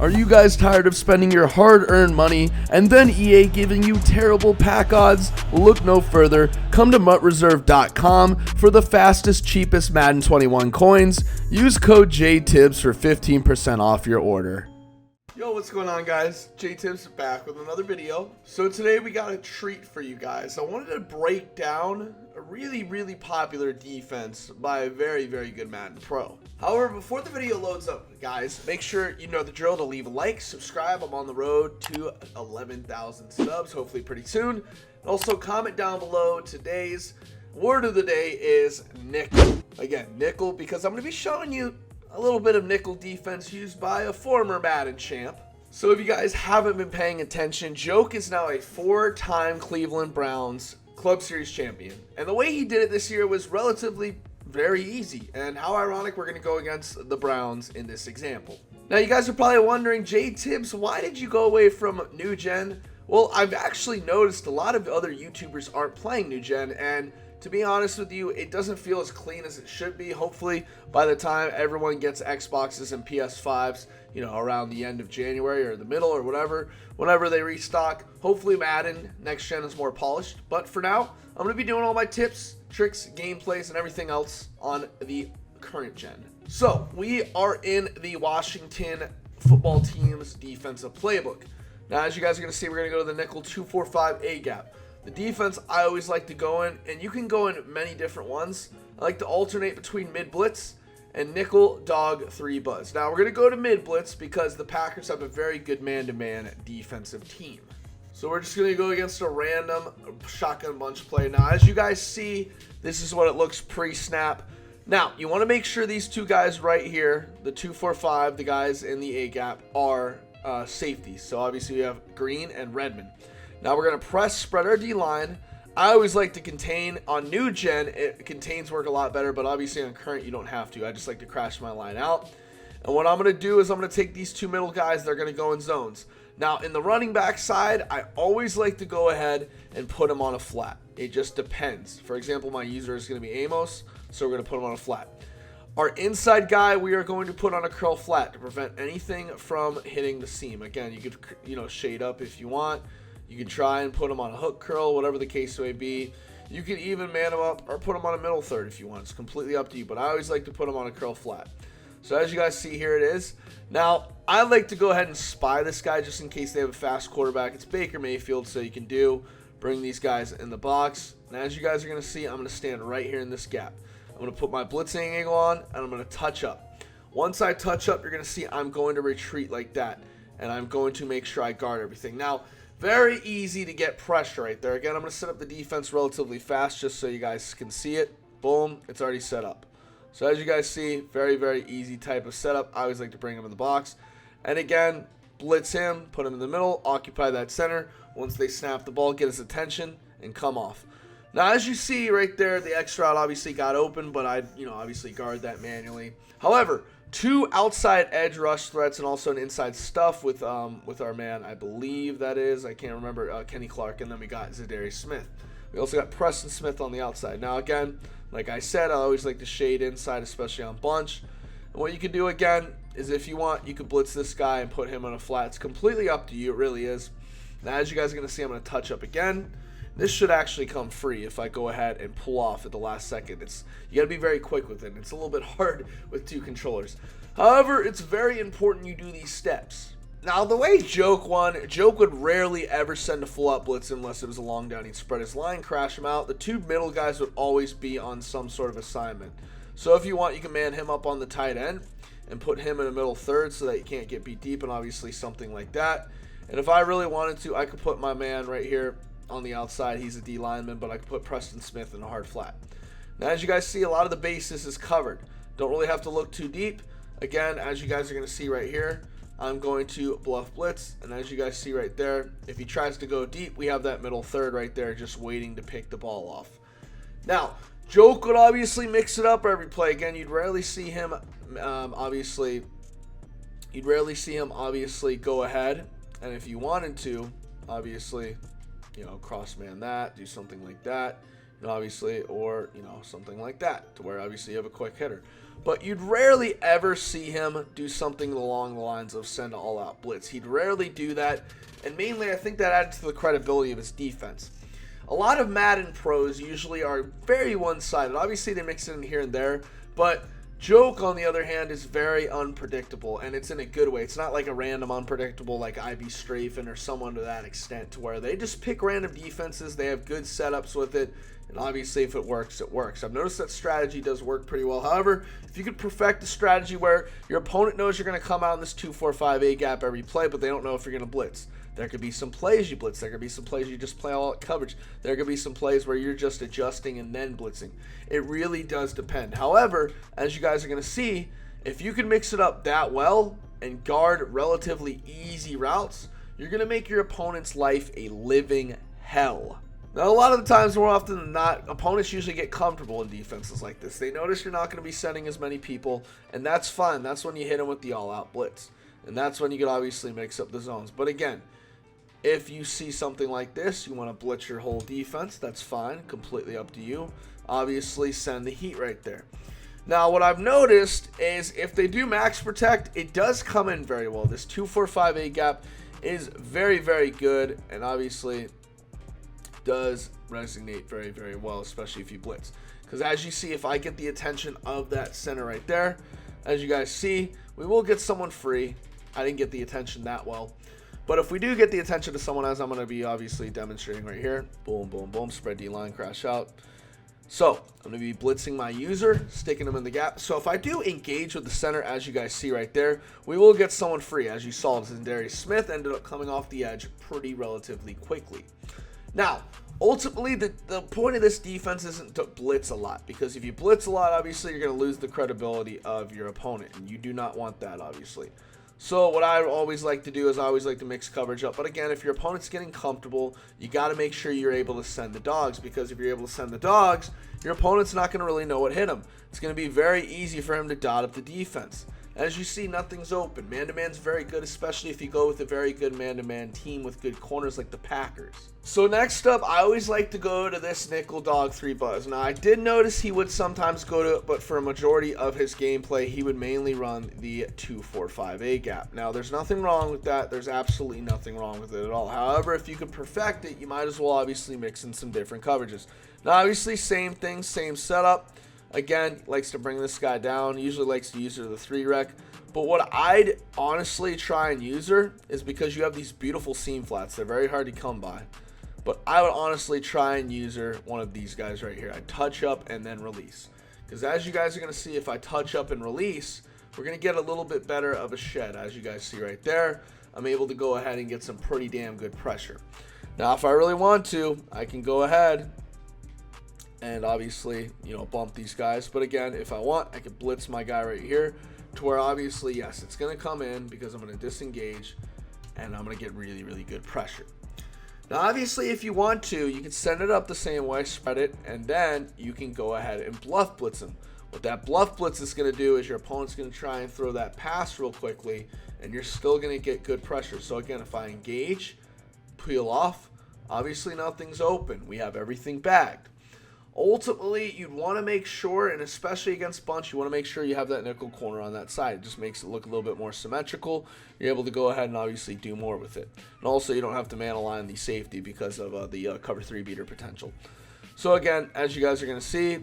Are you guys tired of spending your hard-earned money and then EA giving you terrible pack odds? Look no further. Come to MUTReserve.com for the fastest, cheapest Madden 21 coins. Use code JTibbs for 15% off your order. Yo, what's going on, guys? JTibbs back with another video. So today we got a treat for you guys. I wanted to break down a really popular defense by a very good Madden Pro. However, before the video loads up, guys, make sure you know the drill to leave a like, subscribe. I'm on the road to 11,000 subs, hopefully pretty soon. And also comment down below. Today's word of the day is nickel. Again, nickel, because I'm going to be showing you a little bit of nickel defense used by a former Madden champ. So if you guys haven't been paying attention, Joke is now a 4-time Cleveland Browns Club Series champion. And the way he did it this year was relatively very easy. And how ironic we're going to go against the Browns in this example. Now you guys are probably wondering, JTibbs, why did you go away from New Gen? Well, I've actually noticed a lot of other YouTubers aren't playing New Gen, and to be honest with you, it doesn't feel as clean as it should be. Hopefully, by the time everyone gets Xboxes and PS5s, you know, around the end of January or the middle or whatever, whenever they restock, hopefully Madden next gen is more polished. But for now, I'm going to be doing all my tips, tricks, gameplays, and everything else on the current gen. So, we are in the Washington football team's defensive playbook. Now, as you guys are going to see, we're going to go to the nickel 2-4-5 A gap. The defense I always like to go in, and you can go in many different ones. I like to alternate between mid blitz and nickel dog 3 buzz. Now we're going to go to mid blitz because the Packers have a very good man-to-man defensive team. So we're just going to go against a random shotgun bunch play. Now as you guys see, this is what it looks pre-snap. Now you want to make sure these two guys right here, the 2-4-5, the guys in the A gap, are safeties. So obviously we have Green and Redmond. Now we're going to press spread our D-line. I always like to contain. On new gen, contains work a lot better, but obviously on current, you don't have to. I just like to crash my line out. And what I'm going to do is I'm going to take these two middle guys. They're going to go in zones. Now, in the running back side, I always like to go ahead and put them on a flat. It just depends. For example, my user is going to be Amos, so we're going to put him on a flat. Our inside guy, we are going to put on a curl flat to prevent anything from hitting the seam. Again, you could, shade up if you want. You can try and put them on a hook curl, whatever the case may be. You can even man them up or put them on a middle third if you want. It's completely up to you, but I always like to put them on a curl flat. So as you guys see, here it is. Now, I like to go ahead and spy this guy just in case they have a fast quarterback. It's Baker Mayfield, so you can bring these guys in the box. And as you guys are going to see, I'm going to stand right here in this gap. I'm going to put my blitzing angle on, and I'm going to touch up. Once I touch up, you're going to see I'm going to retreat like that. And I'm going to make sure I guard everything. Now, very easy to get pressure right there. Again, I'm going to set up the defense relatively fast just so you guys can see it. Boom, it's already set up. So as you guys see, very easy type of setup. I always like to bring him in the box. And again, blitz him, put him in the middle, occupy that center. Once they snap the ball, get his attention, and come off. Now, as you see right there, the X route obviously got open, but I, obviously guard that manually. However, 2 outside edge rush threats and also an inside stuff with our man, I believe that is, I can't remember, Kenny Clark, and then we got Zadarius Smith. We also got Preston Smith on the outside. Now again, like I said, I always like to shade inside, especially on bunch. And what you can do again is if you want, you could blitz this guy and put him on a flat. It's completely up to you, it really is. Now as you guys are going to see, I'm going to touch up again. This should actually come free if I go ahead and pull off at the last second. You got to be very quick with it. It's a little bit hard with 2 controllers. However, it's very important you do these steps. Now, the way Joke won, Joke would rarely ever send a full-out blitz unless it was a long down. He'd spread his line, crash him out. The 2 middle guys would always be on some sort of assignment. So if you want, you can man him up on the tight end and put him in a middle third so that you can't get beat deep, and obviously something like that. And if I really wanted to, I could put my man right here on the outside. He's a D lineman, but I could put Preston Smith in a hard flat. Now, as you guys see, a lot of the basis is covered. Don't really have to look too deep. Again, as you guys are going to see right here, I'm going to bluff blitz, and as you guys see right there, if he tries to go deep, we have that middle third right there just waiting to pick the ball off. Now, Joke would obviously mix it up every play. Again, you'd rarely see him obviously go ahead, and if you wanted to, obviously, cross man that, do something like that, obviously, or something like that, to where obviously you have a quick hitter. but you'd rarely ever see him do something along the lines of send all-out blitz. He'd rarely do that, and mainly I think that adds to the credibility of his defense. A lot of Madden pros usually are very one-sided. Obviously, they mix it in here and there, but Joke, on the other hand, is very unpredictable, and it's in a good way. It's not like a random unpredictable like IB Strafen or someone to that extent, to where they just pick random defenses, they have good setups with it, and obviously if it works, it works. I've noticed that strategy does work pretty well. However, if you could perfect a strategy where your opponent knows you're going to come out in this 2-4-5 gap every play, but they don't know if you're going to blitz. There could be some plays you blitz. There could be some plays you just play all out coverage. There could be some plays where you're just adjusting and then blitzing. It really does depend. However, as you guys are going to see, if you can mix it up that well and guard relatively easy routes, you're going to make your opponent's life a living hell. Now, a lot of the times, more often than not, opponents usually get comfortable in defenses like this. They notice you're not going to be sending as many people, and that's fine. That's when you hit them with the all-out blitz. And that's when you can obviously mix up the zones. But again, if you see something like this, you want to blitz your whole defense, that's fine, completely up to you. Obviously, send the heat right there. Now, what I've noticed is if they do max protect, it does come in very well. This 2-4-5 gap is very, very good, and obviously does resonate very, very well, especially if you blitz. Because as you see, if I get the attention of that center right there, as you guys see, we will get someone free. I didn't get the attention that well. But if we do get the attention of someone, as I'm going to be obviously demonstrating right here, boom, boom, boom, spread D line, crash out. So I'm going to be blitzing my user, sticking them in the gap. So if I do engage with the center, as you guys see right there, we will get someone free. As you saw, Darius Smith ended up coming off the edge pretty relatively quickly. Now, ultimately, the point of this defense isn't to blitz a lot, because if you blitz a lot, obviously you're going to lose the credibility of your opponent, and you do not want that, obviously. So what I always like to do is I always like to mix coverage up. But again, if your opponent's getting comfortable, you got to make sure you're able to send the dogs, because if you're able to send the dogs, your opponent's not going to really know what hit him. It's going to be very easy for him to dot up the defense. As you see, nothing's open. Man-to-man's very good, especially if you go with a very good man-to-man team with good corners like the Packers. So next up, I always like to go to this nickel dog 3 buzz. Now, I did notice he would sometimes go to it, but for a majority of his gameplay, he would mainly run the 2-4-5 gap. Now, there's nothing wrong with that. There's absolutely nothing wrong with it at all. However, if you could perfect it, you might as well obviously mix in some different coverages. Now, obviously, same thing, same setup. Again, likes to bring this guy down, usually likes to use her to the 3 rec. But what I'd honestly try and use her is, because you have these beautiful seam flats. They're very hard to come by. But I would honestly try and use her one of these guys right here. I touch up and then release. Because as you guys are going to see, if I touch up and release, we're going to get a little bit better of a shed. As you guys see right there, I'm able to go ahead and get some pretty damn good pressure. Now, if I really want to, I can go ahead and obviously, bump these guys. But again, if I want, I can blitz my guy right here to where obviously, yes, it's going to come in because I'm going to disengage and I'm going to get really, really good pressure. Now, obviously, if you want to, you can send it up the same way, spread it, and then you can go ahead and bluff blitz him. What that bluff blitz is going to do is your opponent's going to try and throw that pass real quickly, and you're still going to get good pressure. So again, if I engage, peel off, obviously nothing's open. We have everything bagged. Ultimately, you'd want to make sure, and especially against bunch, you want to make sure you have that nickel corner on that side. It just makes it look a little bit more symmetrical. You're able to go ahead and obviously do more with it. And also, you don't have to man align the safety because of the cover 3 beater potential. So again, as you guys are going to see,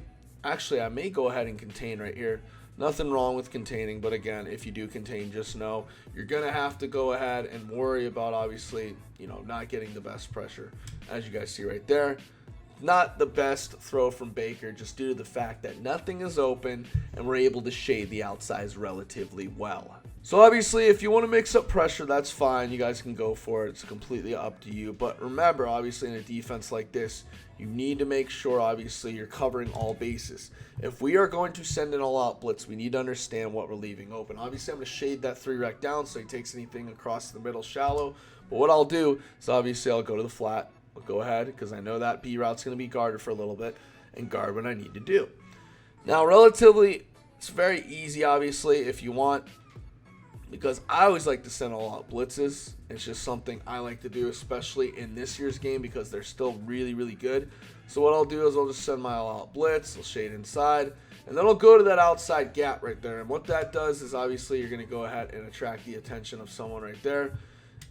actually, I may go ahead and contain right here. Nothing wrong with containing, but again, if you do contain, just know you're going to have to go ahead and worry about, obviously, not getting the best pressure. As you guys see right there, not the best throw from Baker, just due to the fact that nothing is open and we're able to shade the outsides relatively well. So obviously, if you want to mix up pressure, that's fine. You guys can go for it. It's completely up to you. But remember, obviously, in a defense like this, you need to make sure, obviously, you're covering all bases. If we are going to send an all-out blitz, we need to understand what we're leaving open. Obviously, I'm going to shade that 3 rec down so he takes anything across the middle shallow. But what I'll do is, obviously, I'll go to the flat. I'll go ahead, because I know that B route's going to be guarded for a little bit, and guard what I need to do. Now, relatively, it's very easy, obviously, if you want, because I always like to send all-out blitzes. It's just something I like to do, especially in this year's game, because they're still really, really good. So what I'll do is I'll just send my all-out blitz. I'll shade inside, and then it'll go to that outside gap right there. And what that does is obviously you're going to go ahead and attract the attention of someone right there,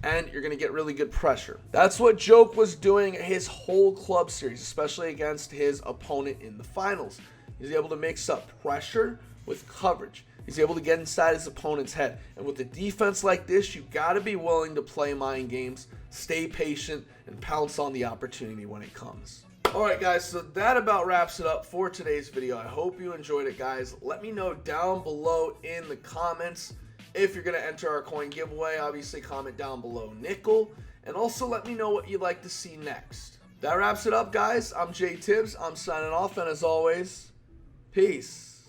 and you're going to get really good pressure. That's what Joke was doing his whole club series, especially against his opponent in the finals. He's able to mix up pressure with coverage. He's able to get inside his opponent's head. And with a defense like this, you got to be willing to play mind games, stay patient, and pounce on the opportunity when it comes. Alright guys, so that about wraps it up for today's video. I hope you enjoyed it, guys. Let me know down below in the comments if you're going to enter our coin giveaway. Obviously, comment down below nickel. And also let me know what you'd like to see next. That wraps it up, guys. I'm JTibbs. I'm signing off, and as always, peace.